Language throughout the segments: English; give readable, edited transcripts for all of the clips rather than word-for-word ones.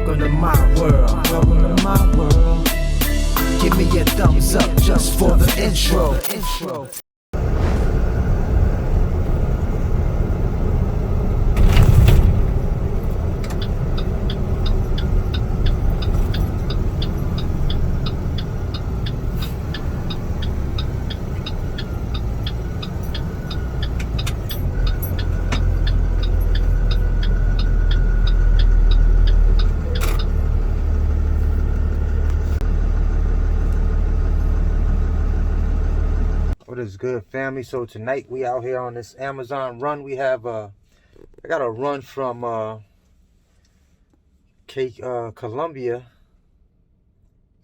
Welcome to my world. Welcome to my world. Give me a thumbs up just for the intro. What is good, family? So tonight we out here on this Amazon run. We have I got a run from Columbia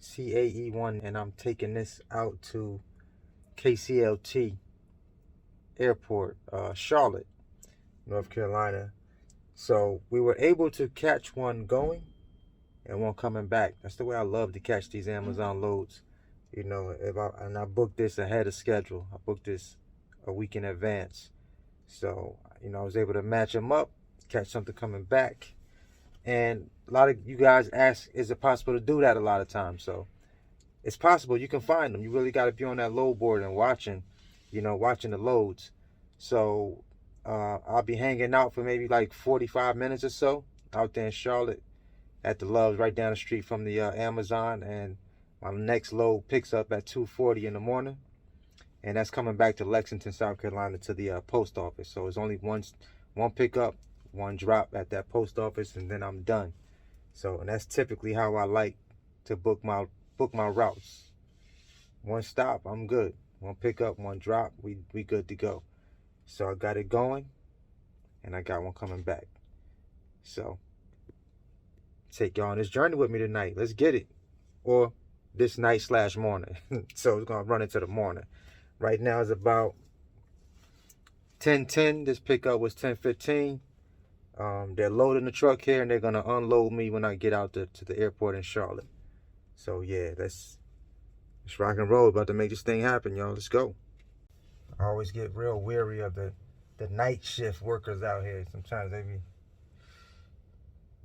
CAE1, and I'm taking this out to KCLT Airport, Charlotte, North Carolina. So we were able to catch one going and one coming back. That's the way I love to catch these Amazon loads. You know, I booked this ahead of schedule. I booked this a week in advance. So, you know, I was able to match them up, catch something coming back. And a lot of you guys ask, is it possible to do that a lot of times? So it's possible. You can find them. You really got to be on that load board and watching the loads. So I'll be hanging out for maybe like 45 minutes or so out there in Charlotte at the Loves right down the street from the Amazon. And my next load picks up at 2:40 in the morning, and that's coming back to Lexington, South Carolina, to the post office. So it's only one pickup, one drop at that post office, and then I'm done. So, and that's typically how I like to book my routes. One stop, I'm good. One pickup, one drop, we good to go. So I got it going, and I got one coming back. So take y'all on this journey with me tonight. Let's get it. Or this night / morning. So it's gonna run into the morning. Right now it's about 10:10. This pickup was 10:15. They're loading the truck here, and they're gonna unload me when I get out to the airport in Charlotte. So yeah, let's rock and roll. About to make this thing happen, y'all. Let's go. I always get real weary of the night shift workers out here. Sometimes they be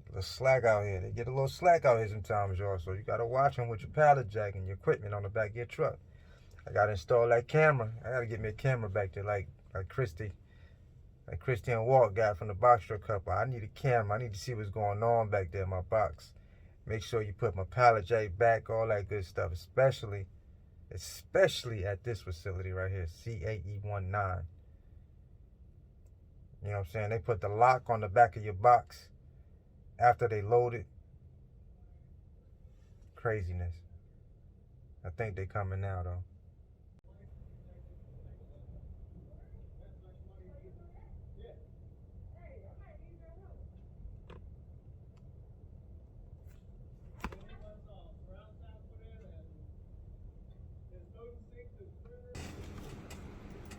a little slack out here. They get a little slack out here sometimes, y'all. So you gotta watch them with your pallet jack and your equipment on the back of your truck. I gotta install that camera. I gotta get me a camera back there, like Christy and Walt got from the box truck couple. I need a camera. I need to see what's going on back there in my box. Make sure you put my pallet jack back, all that good stuff. Especially at this facility right here, CAE19. You know what I'm saying? They put the lock on the back of your box after they load it. Craziness. I think they coming now though.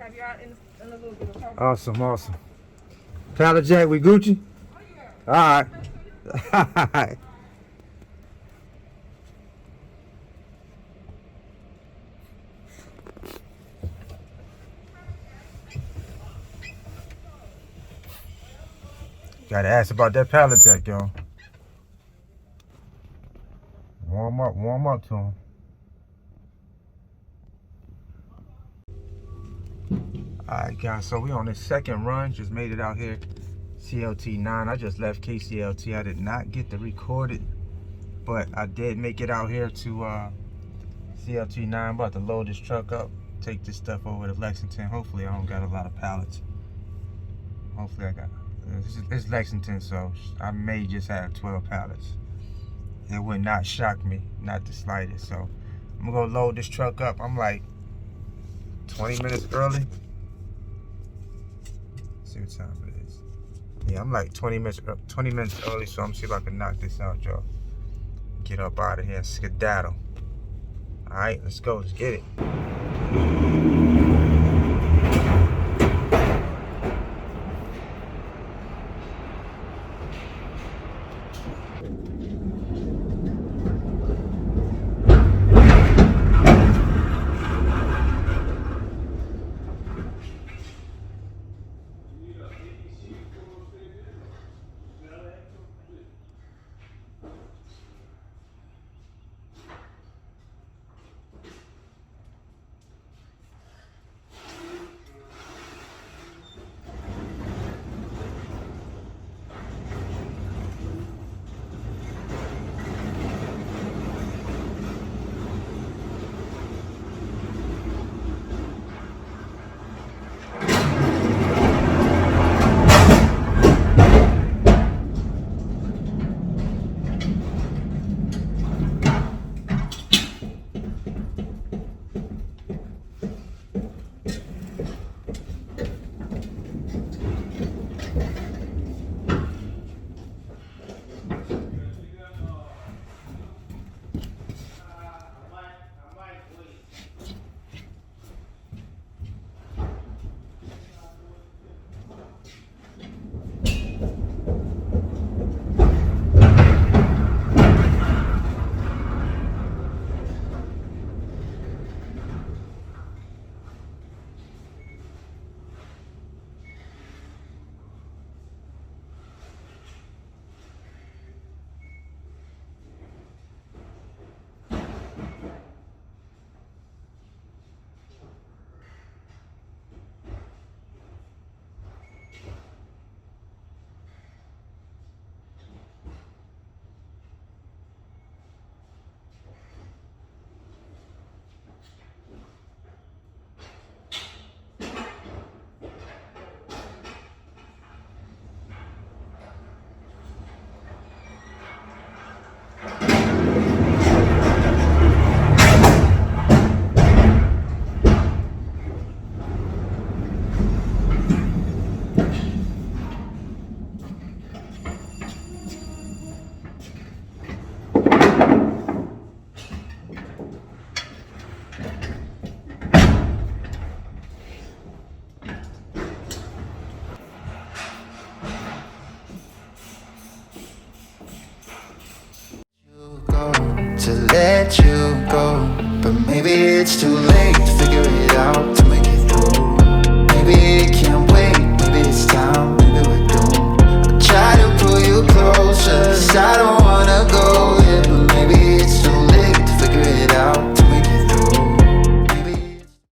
Have you out in a little bit of coffee? Awesome. Pallet jack, we Gucci? All right. Gotta ask about that pallet jack, y'all. Warm up to him. Alright guys, so we on this second run. Just made it out here, CLT9. I just left KCLT. I did not get to record it, but I did make it out here to CLT9. I'm about to load this truck up, take this stuff over to Lexington. Hopefully I don't got a lot of pallets. Hopefully I got, it's Lexington, so I may just have 12 pallets. It would not shock me, not the slightest. So I'm gonna go load this truck up. I'm like 20 minutes early. Let's see what time it is. Yeah, I'm like 20 minutes early, so I'm gonna see if I can knock this out, y'all. Get up out of here and skedaddle. All right, let's go. Let's get it. let you go, but maybe it's too